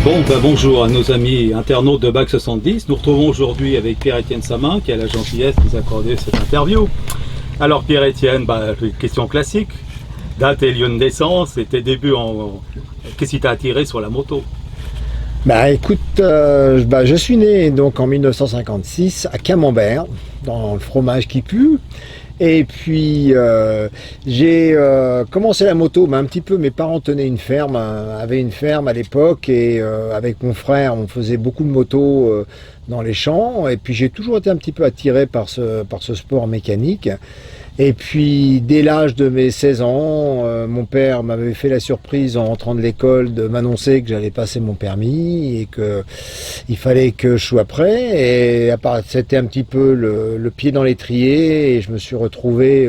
Bon, bonjour à nos amis internautes de Bac 70. Nous retrouvons aujourd'hui avec Pierre-Étienne Samin qui a la gentillesse de nous accorder cette interview. Alors Pierre-Étienne, question classique. Date et lieu de naissance et tes débuts Qu'est-ce qui t'a attiré sur la moto? Écoute, je suis né donc en 1956 à Camembert, dans le fromage qui pue. Et puis j'ai commencé la moto, un petit peu, mes parents tenaient une ferme, avaient une ferme à l'époque, et avec mon frère on faisait beaucoup de motos dans les champs, et puis j'ai toujours été un petit peu attiré par ce sport mécanique. Et puis dès l'âge de mes 16 ans, mon père m'avait fait la surprise en rentrant de l'école de m'annoncer que j'allais passer mon permis et que il fallait que je sois prêt. Et à part, c'était un petit peu le pied dans l'étrier, et je me suis retrouvé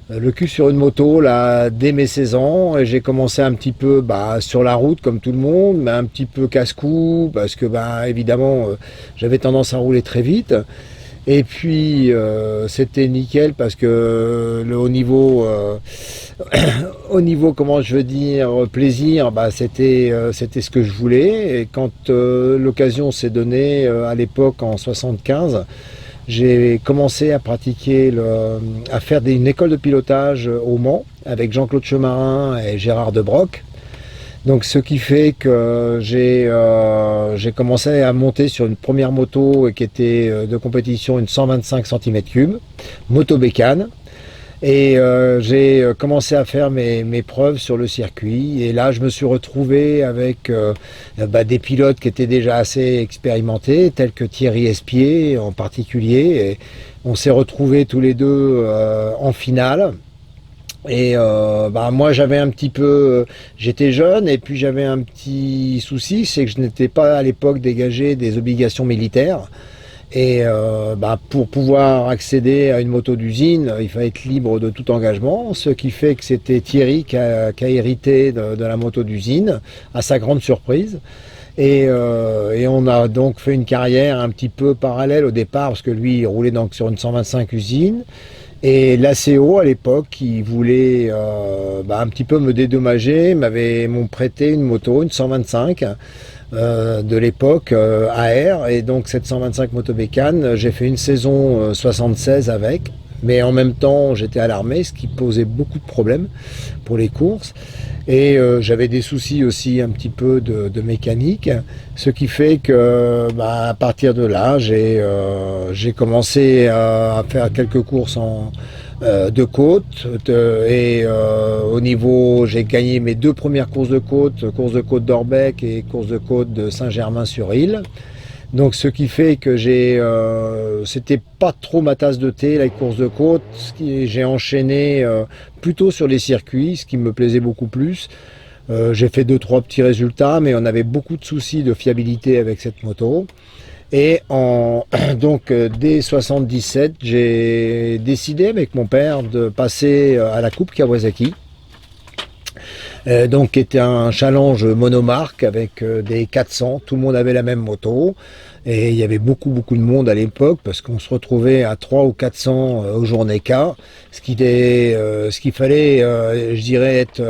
le cul sur une moto là dès mes 16 ans, et j'ai commencé un petit peu sur la route comme tout le monde, mais un petit peu casse-cou parce que évidemment j'avais tendance à rouler très vite. Et puis c'était nickel parce que au niveau comment je veux dire plaisir, c'était ce que je voulais. Et quand l'occasion s'est donnée à l'époque en 75, j'ai commencé à pratiquer à faire une école de pilotage au Mans avec Jean-Claude Chemarin et Gérard Debroc. Donc ce qui fait que j'ai commencé à monter sur une première moto qui était de compétition, une 125 cm3, moto bécane. Et j'ai commencé à faire mes preuves sur le circuit. Et là je me suis retrouvé avec des pilotes qui étaient déjà assez expérimentés, tels que Thierry Espier en particulier. Et on s'est retrouvés tous les deux en finale. Et moi j'avais un petit peu, j'étais jeune, et puis j'avais un petit souci, c'est que je n'étais pas à l'époque dégagé des obligations militaires. Et pour pouvoir accéder à une moto d'usine, il fallait être libre de tout engagement, ce qui fait que c'était Thierry qui a hérité de la moto d'usine, à sa grande surprise. Et on a donc fait une carrière un petit peu parallèle au départ, parce que lui il roulait donc sur une 125 usine. Et l'ACO à l'époque, qui voulait un petit peu me dédommager, m'ont prêté une moto, une 125 de l'époque AR. Et donc cette 125 moto bécane, j'ai fait une saison 76 avec. Mais en même temps, j'étais à l'armée, ce qui posait beaucoup de problèmes pour les courses. Et j'avais des soucis aussi un petit peu de mécanique, ce qui fait que à partir de là, j'ai commencé à faire quelques courses de côte. Au niveau, j'ai gagné mes deux premières course de côte d'Orbec et course de côte de Saint-Germain-sur-Île. Donc ce qui fait que c'était pas trop ma tasse de thé, la course de côte. J'ai enchaîné plutôt sur les circuits, ce qui me plaisait beaucoup plus. J'ai fait 2-3 petits résultats, mais on avait beaucoup de soucis de fiabilité avec cette moto. Et donc dès 77, j'ai décidé avec mon père de passer à la Coupe Kawasaki. Donc qui était un challenge monomarque avec des 400, tout le monde avait la même moto, et il y avait beaucoup de monde à l'époque parce qu'on se retrouvait à 300 ou 400 aux journées K, ce qu'il fallait je dirais être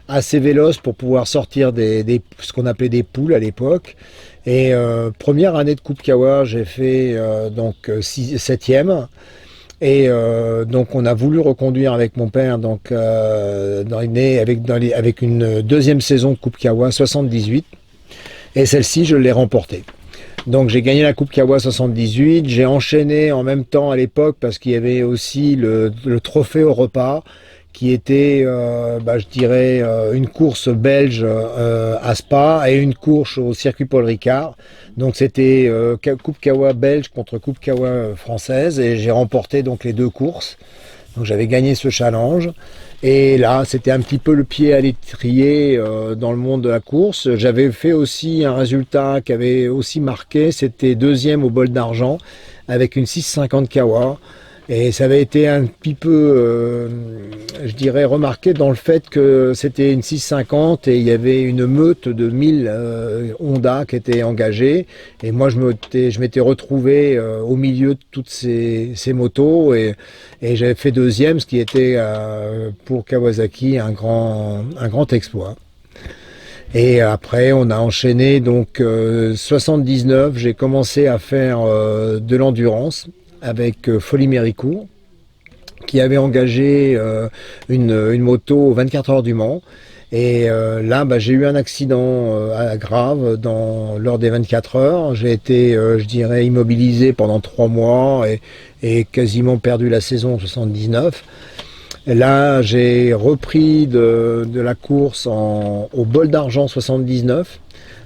assez véloce pour pouvoir sortir ce qu'on appelait des poules à l'époque. Et première année de Coupe Kawa, j'ai fait donc 7e. Et donc on a voulu reconduire avec mon père avec une deuxième saison de Coupe Kawa 78, et celle-ci je l'ai remportée. Donc j'ai gagné la Coupe Kawa 78, j'ai enchaîné en même temps à l'époque parce qu'il y avait aussi le trophée au repas qui était je dirais une course belge à Spa et une course au circuit Paul Ricard. Donc c'était Coupe Kawa belge contre Coupe Kawa française, et j'ai remporté donc les deux courses. Donc j'avais gagné ce challenge, et là c'était un petit peu le pied à l'étrier dans le monde de la course. J'avais fait aussi un résultat qui avait aussi marqué, c'était deuxième au bol d'argent avec une 650 Kawa. Et ça avait été un petit peu, je dirais, remarqué dans le fait que c'était une 650 et il y avait une meute de 1000 Honda qui étaient engagées. Et moi, je m'étais retrouvé au milieu de toutes ces motos, et j'avais fait deuxième, ce qui était pour Kawasaki un grand exploit. Et après, on a enchaîné. Donc, 79, j'ai commencé à faire de l'endurance avec Folie Méricourt, qui avait engagé une moto 24 heures du Mans. Et là, j'ai eu un accident grave lors des 24 heures. J'ai été, je dirais, immobilisé pendant 3 mois et quasiment perdu la saison en 79. Et là, j'ai repris de la course au bol d'argent 79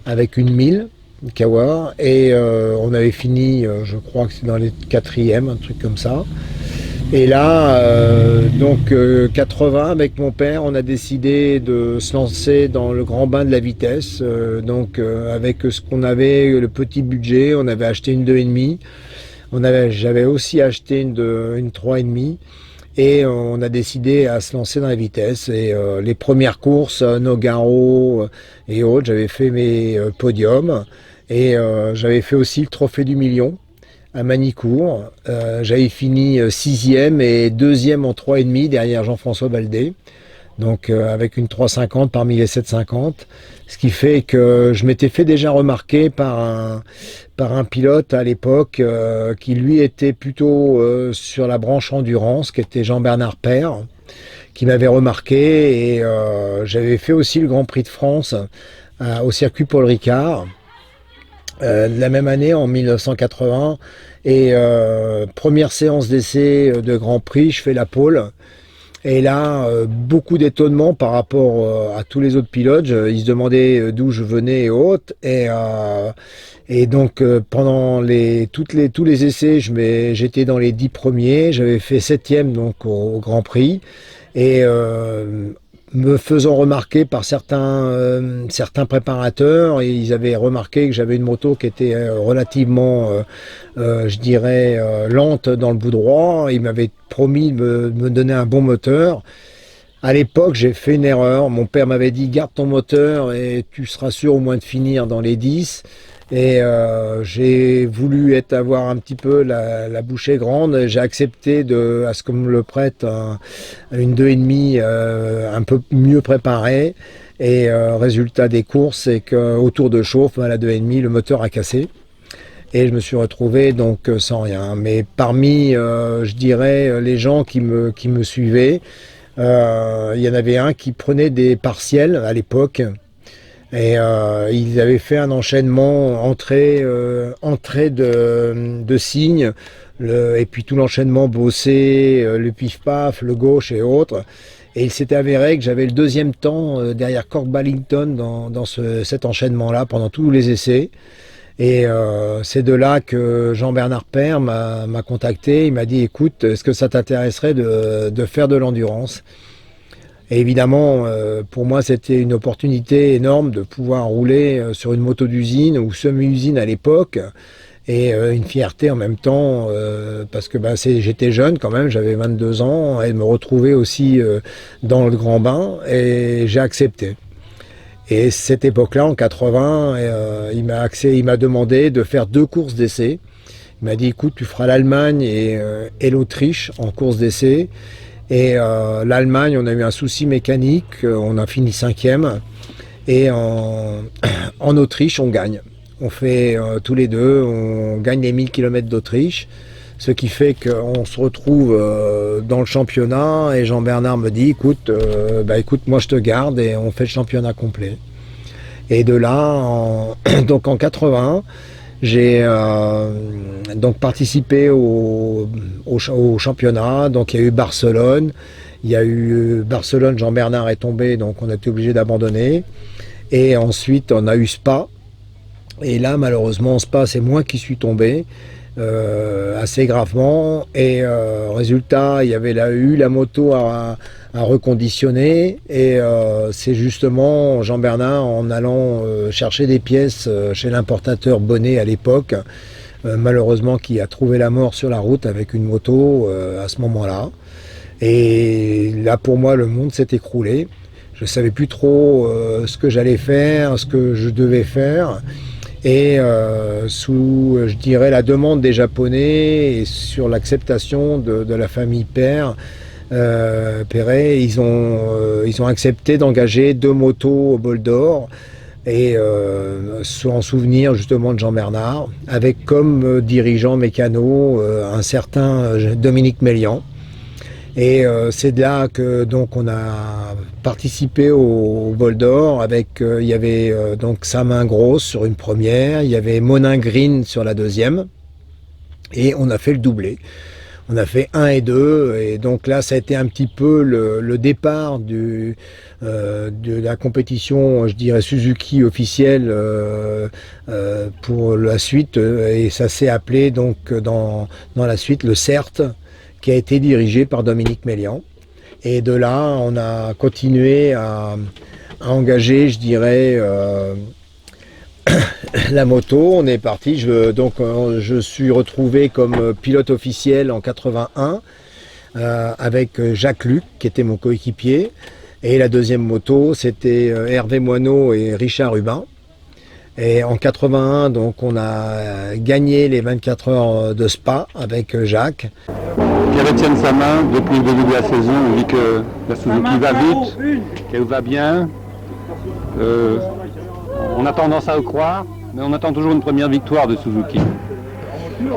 avec une 1000 Kawar. Et on avait fini, je crois que c'est dans les 4e, un truc comme ça. Et là, 80, avec mon père, on a décidé de se lancer dans le grand bain de la vitesse. Avec ce qu'on avait, le petit budget, on avait acheté une 2,5. J'avais aussi acheté une 3,5. Et on a décidé à se lancer dans la vitesse. Et les premières courses, Nogaro et autres, j'avais fait mes podiums. Et j'avais fait aussi le trophée du million à Manicourt. J'avais fini 6e et 2e en 3,5 derrière Jean-François Baldé. Donc avec une 3,50 parmi les 7,50. Ce qui fait que je m'étais fait déjà remarquer par un pilote à l'époque qui lui était plutôt sur la branche endurance, qui était Jean-Bernard Père, qui m'avait remarqué. Et j'avais fait aussi le Grand Prix de France au circuit Paul Ricard. La même année, en 1980, et première séance d'essai de Grand Prix, je fais la pole. Et là, beaucoup d'étonnement par rapport à tous les autres pilotes. Ils se demandaient d'où je venais et autres. Et donc, pendant tous les essais, j'étais dans les 10 premiers. J'avais fait 7e donc, au Grand Prix. Et me faisant remarquer par certains préparateurs, et ils avaient remarqué que j'avais une moto qui était relativement, je dirais, lente dans le bout droit. Ils m'avaient promis de me donner un bon moteur. À l'époque, j'ai fait une erreur. Mon père m'avait dit, garde ton moteur et tu seras sûr au moins de finir dans les 10. Et j'ai voulu avoir un petit peu la bouchée grande. J'ai accepté à ce qu'on me le prête une 2,5 un peu mieux préparée. Et résultat des courses, c'est qu'au tour de chauffe, la 2,5, le moteur a cassé. Et je me suis retrouvé donc sans rien. Mais parmi, je dirais, les gens qui me suivaient, il y en avait un qui prenait des partiels à l'époque. Et ils avaient fait un enchaînement entrée de signes, et puis tout l'enchaînement bossé, le pif-paf, le gauche et autres. Et il s'était avéré que j'avais le 2e temps derrière Cork Ballington dans cet enchaînement-là pendant tous les essais. Et c'est de là que Jean-Bernard Père m'a contacté. Il m'a dit, écoute, est-ce que ça t'intéresserait de faire de l'endurance ? Et évidemment, pour moi, c'était une opportunité énorme de pouvoir rouler sur une moto d'usine ou semi-usine à l'époque, et une fierté en même temps, parce que j'étais jeune quand même, j'avais 22 ans, et me retrouver aussi dans le grand bain, et j'ai accepté. Et cette époque-là, en 80, il m'a demandé de faire 2 courses d'essai. Il m'a dit, écoute, tu feras l'Allemagne et l'Autriche en course d'essai. Et l'Allemagne, on a eu un souci mécanique, on a fini 5e. Et en Autriche, on gagne. On fait tous les deux, on gagne les 1000 km d'Autriche. Ce qui fait qu'on se retrouve dans le championnat, et Jean-Bernard me dit, écoute, moi je te garde, et on fait le championnat complet. Et de là, donc en 80, j'ai donc participé au championnat. Donc il y a eu Barcelone. Jean-Bernard est tombé, donc on a été obligé d'abandonner. Et ensuite on a eu Spa. Et là malheureusement Spa, c'est moi qui suis tombé assez gravement. Et résultat, il y avait eu la moto à reconditionner. Et c'est justement Jean-Bernard, en allant chercher des pièces chez l'importateur Bonnet à l'époque, malheureusement, qui a trouvé la mort sur la route avec une moto à ce moment-là. Et là, pour moi, le monde s'est écroulé. Je ne savais plus trop ce que j'allais faire, ce que je devais faire. Et sous, je dirais, la demande des Japonais et sur l'acceptation de la famille Perret, ils ont accepté d'engager 2 motos au bol d'or et en souvenir justement de Jean Bernard, avec comme dirigeant mécano un certain Dominique Mélian. Et c'est de là que donc on a participé au vol d'or avec il y avait donc Sa main grosse sur une première, il y avait Monin Green sur la deuxième, et on a fait le doublé. On a fait 1 et 2, et donc là ça a été un petit peu le départ de la compétition, je dirais Suzuki officielle pour la suite, et ça s'est appelé donc dans la suite le CERT, qui a été dirigé par Dominique Mélian. Et de là, on a continué à engager, je dirais, la moto. On est parti. Je suis retrouvé comme pilote officiel en 81 avec Jacques Luc, qui était mon coéquipier. Et la deuxième moto, c'était Hervé Moineau et Richard Hubin. Et en 81, donc, on a gagné les 24 heures de Spa avec Jacques. Pierre-Étienne Samin, depuis le début de la saison, on dit que la Suzuki va vite, qu'elle va bien. On a tendance à le croire, mais on attend toujours une première victoire de Suzuki.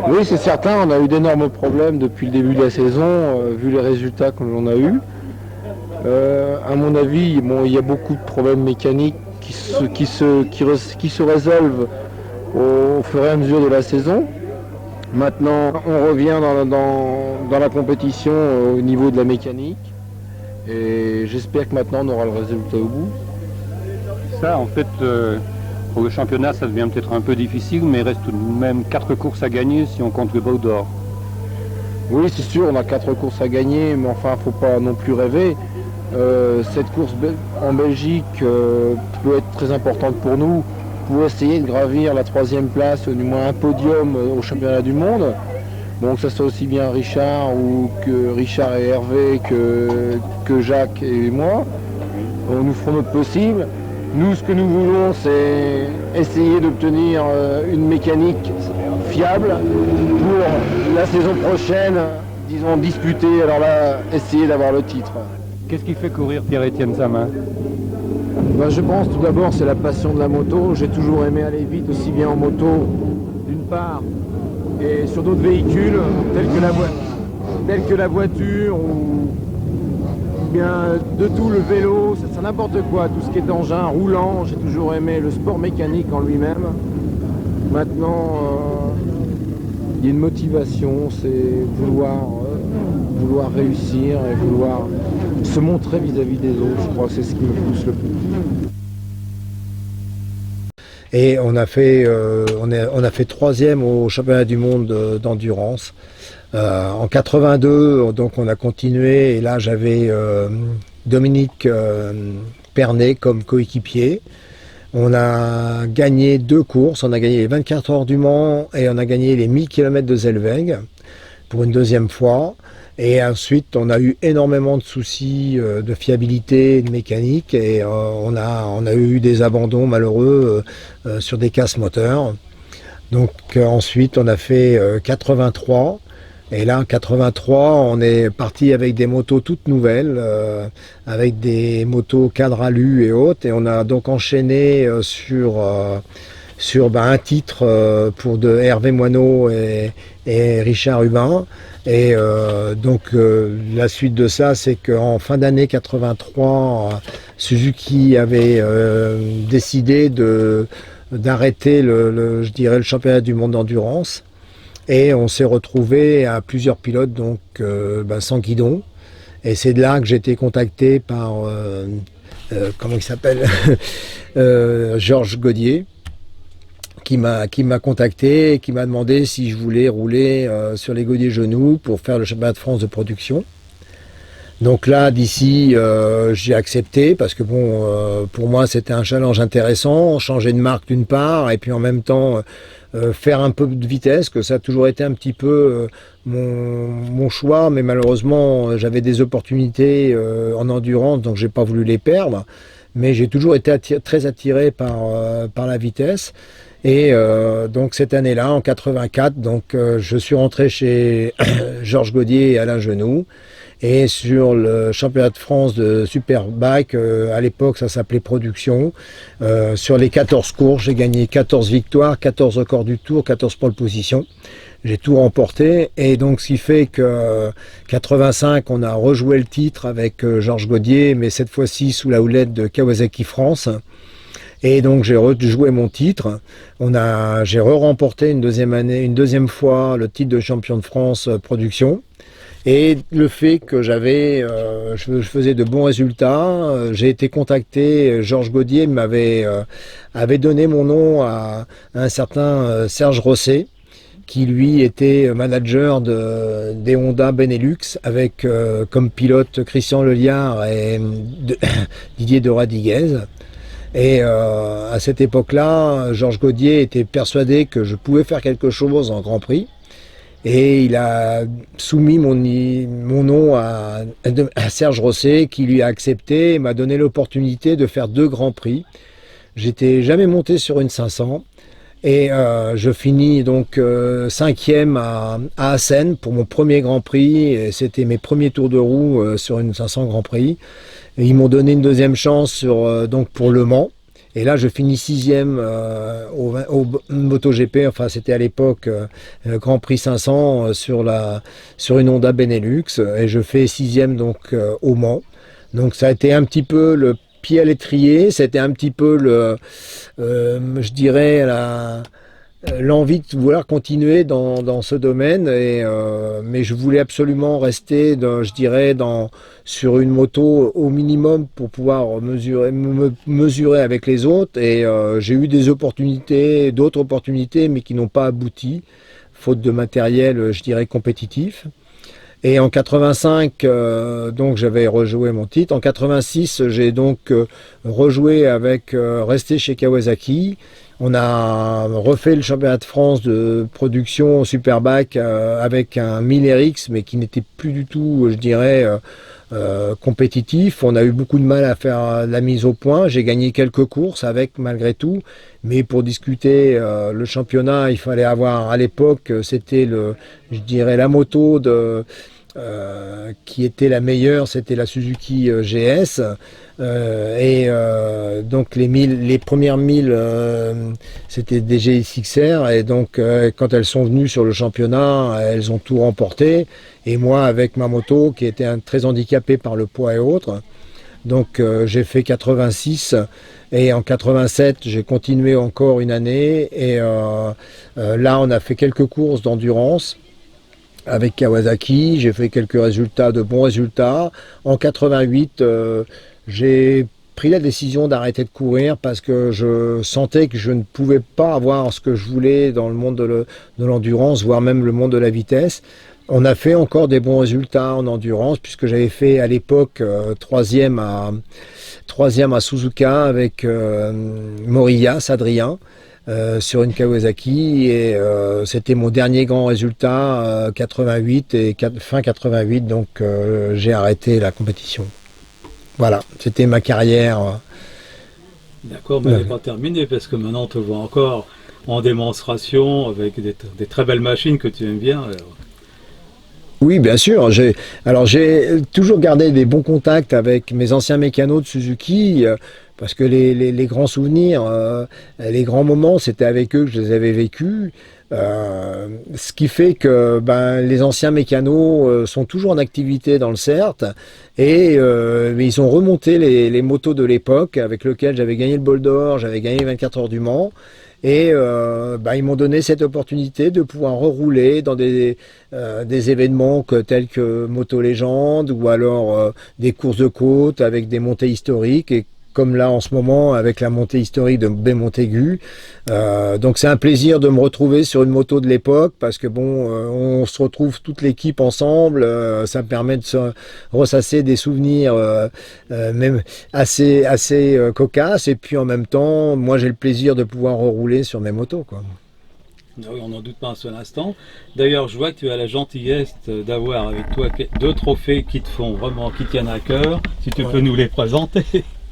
Oui, c'est certain, on a eu d'énormes problèmes depuis le début de la saison, vu les résultats que l'on a eus. À mon avis, il y a beaucoup de problèmes mécaniques qui se résolvent au fur et à mesure de la saison. Maintenant, on revient dans la compétition au niveau de la mécanique, et j'espère que maintenant on aura le résultat au bout. Ça, en fait, pour le championnat, ça devient peut-être un peu difficile, mais il reste tout de même 4 courses à gagner si on compte le vol d'or. Oui, c'est sûr, on a 4 courses à gagner, mais enfin, il ne faut pas non plus rêver. Cette course en Belgique peut être très importante pour nous, pour essayer de gravir la 3e place, ou du moins un podium au championnat du monde. Bon, que ce soit aussi bien Richard ou que Richard et Hervé que Jacques et moi. Nous ferons notre possible. Nous, ce que nous voulons, c'est essayer d'obtenir une mécanique fiable pour la saison prochaine, disons disputer, alors là, essayer d'avoir le titre. Qu'est-ce qui fait courir Pierre-Étienne Samin ? Je pense tout d'abord c'est la passion de la moto. J'ai toujours aimé aller vite, aussi bien en moto d'une part et sur d'autres véhicules tels que la voiture ou bien de tout, le vélo, c'est n'importe quoi, tout ce qui est engin roulant. J'ai toujours aimé le sport mécanique en lui-même. Maintenant il y a une motivation, c'est vouloir réussir et vouloir se montrer vis-à-vis des autres. Je crois que c'est ce qui me pousse le plus. Et on a fait 3e au championnat du monde d'endurance. En 82, donc on a continué, et là j'avais Dominique Pernet comme coéquipier. On a gagné 2 courses, on a gagné les 24 heures du Mans et on a gagné les 1000 km de Zellweg pour une 2e fois. Et ensuite, on a eu énormément de soucis de fiabilité, de mécanique, et on a eu des abandons malheureux sur des casses moteurs. Donc ensuite, on a fait 83. Et là, en 83, on est parti avec des motos toutes nouvelles, avec des motos cadre alu et autres, et on a donc enchaîné sur un titre pour de Hervé Moineau et Richard Hubin. Et donc la suite de ça, c'est qu'en fin d'année 83, Suzuki avait décidé d'arrêter je dirais le championnat du monde d'endurance. Et on s'est retrouvé à plusieurs pilotes donc sans guidon. Et c'est de là que j'ai été contacté par comment il s'appelle Georges Gaudier, qui m'a contacté et qui m'a demandé si je voulais rouler sur les Gaudier genoux pour faire le championnat de France de production. Donc là, d'ici, j'ai accepté parce que pour moi, c'était un challenge intéressant, changer de marque d'une part, et puis en même temps faire un peu de vitesse, que ça a toujours été un petit peu mon choix, mais malheureusement, j'avais des opportunités en endurance, donc j'ai pas voulu les perdre. Mais j'ai toujours été très attiré par la vitesse. Et donc cette année-là, en 84, donc je suis rentré chez Georges Gaudier et Alain Genoux. Et sur le championnat de France de Superbike, à l'époque ça s'appelait Production, sur les 14 courses, j'ai gagné 14 victoires, 14 records du tour, 14 pole positions. J'ai tout remporté, et donc ce qui fait que 85, on a rejoué le titre avec Georges Gaudier, mais cette fois-ci sous la houlette de Kawasaki France. Et donc j'ai rejoué mon titre. J'ai remporté une deuxième fois le titre de champion de France production. Et le fait que je faisais de bons résultats, j'ai été contacté. Georges Gaudier avait donné mon nom à un certain Serge Rosset, qui lui était manager des Honda Benelux, avec comme pilote Christian Leliard et Didier de Radiguez. Et à cette époque-là, Georges Gaudier était persuadé que je pouvais faire quelque chose en Grand Prix. Et il a soumis mon nom à Serge Rosset, qui lui a accepté et m'a donné l'opportunité de faire 2 Grands Prix. J'étais jamais monté sur une 500. Et je finis donc 5e à Assen pour mon premier Grand Prix. C'était mes premiers tours de roue sur une 500 Grand Prix. Et ils m'ont donné une deuxième chance donc pour Le Mans. Et là, je finis 6e au MotoGP. Enfin, c'était à l'époque Grand Prix 500 sur une Honda Benelux. Et je fais 6e donc au Mans. Donc ça a été un petit peu le pied à l'étrier. C'était un petit peu je dirais l'envie de vouloir continuer dans ce domaine, mais je voulais absolument rester sur une moto au minimum pour pouvoir me mesurer avec les autres, et j'ai eu d'autres opportunités, mais qui n'ont pas abouti, faute de matériel, je dirais, compétitif. Et en 85, donc j'avais rejoué mon titre. En 86, j'ai donc resté chez Kawasaki. On a refait le championnat de France de production Superbike avec un 1000RX, mais qui n'était plus du tout, je dirais, compétitif. On a eu beaucoup de mal à faire la mise au point. J'ai gagné quelques courses avec, malgré tout. Mais pour discuter le championnat, il fallait avoir, à l'époque, c'était je dirais, la moto qui était la meilleure, c'était la Suzuki GS. Donc les premières 1000 c'était des GSX-R, et donc quand elles sont venues sur le championnat, elles ont tout remporté, et moi avec ma moto qui était très handicapée par le poids et autres, donc j'ai fait 86, et en 87 j'ai continué encore une année, et là on a fait quelques courses d'endurance avec Kawasaki. J'ai fait quelques bons résultats. En 88, j'ai pris la décision d'arrêter de courir parce que je sentais que je ne pouvais pas avoir ce que je voulais dans le monde de l'endurance, voire même le monde de la vitesse. On a fait encore des bons résultats en endurance, puisque j'avais fait à l'époque 3e à Suzuka avec Morillas, Adrien, sur une Kawasaki, et c'était mon dernier grand résultat 88, et fin 88, donc j'ai arrêté la compétition. Voilà, c'était ma carrière. D'accord, mais elle n'est pas terminée, parce que maintenant on te voit encore en démonstration avec des très belles machines que tu aimes bien. Alors. Oui, bien sûr. J'ai toujours gardé des bons contacts avec mes anciens mécanos de Suzuki, parce que les grands souvenirs, les grands moments, c'était avec eux que je les avais vécus. Ce qui fait que les anciens mécanos sont toujours en activité dans le CERT, et ils ont remonté les motos de l'époque avec lesquelles j'avais gagné le Bol d'Or, j'avais gagné 24 heures du Mans. Et ils m'ont donné cette opportunité de pouvoir rerouler dans des événements tels que Moto Légende, ou alors des courses de côte avec des montées historiques, et comme là en ce moment avec la montée historique de Baie-Montaigu. Donc c'est un plaisir de me retrouver sur une moto de l'époque, parce que on se retrouve toute l'équipe ensemble, ça me permet de se ressasser des souvenirs même assez cocasses, et puis en même temps, moi j'ai le plaisir de pouvoir rerouler sur mes motos, quoi. Oui, on n'en doute pas un seul instant. D'ailleurs, je vois que tu as la gentillesse d'avoir avec toi 2 trophées qui tiennent à cœur. Si tu peux nous les présenter.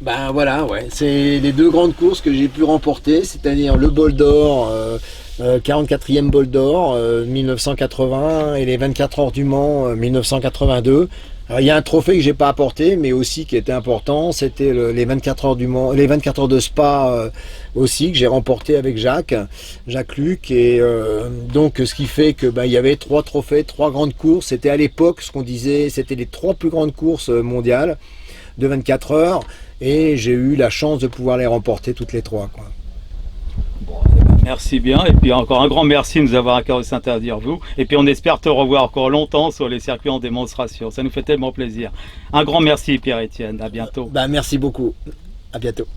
Voilà, ouais. C'est les 2 grandes courses que j'ai pu remporter, c'est-à-dire le Bol d'Or, 44e Bol d'Or 1980, et les 24 heures du Mans 1982. Alors, il y a un trophée que j'ai pas apporté, mais aussi qui était important, c'était les 24 heures les 24 heures de Spa aussi que j'ai remporté avec Jacques Luc, et donc ce qui fait que il y avait 3 trophées, 3 grandes courses. C'était à l'époque ce qu'on disait, c'était les 3 plus grandes courses mondiales de 24 heures, et j'ai eu la chance de pouvoir les remporter toutes les 3, quoi. Bon, merci bien, et puis encore un grand merci de nous avoir accordé cette interview, et puis on espère te revoir encore longtemps sur les circuits en démonstration, ça nous fait tellement plaisir. Un grand merci Pierre-Étienne, à bientôt. Merci beaucoup, à bientôt.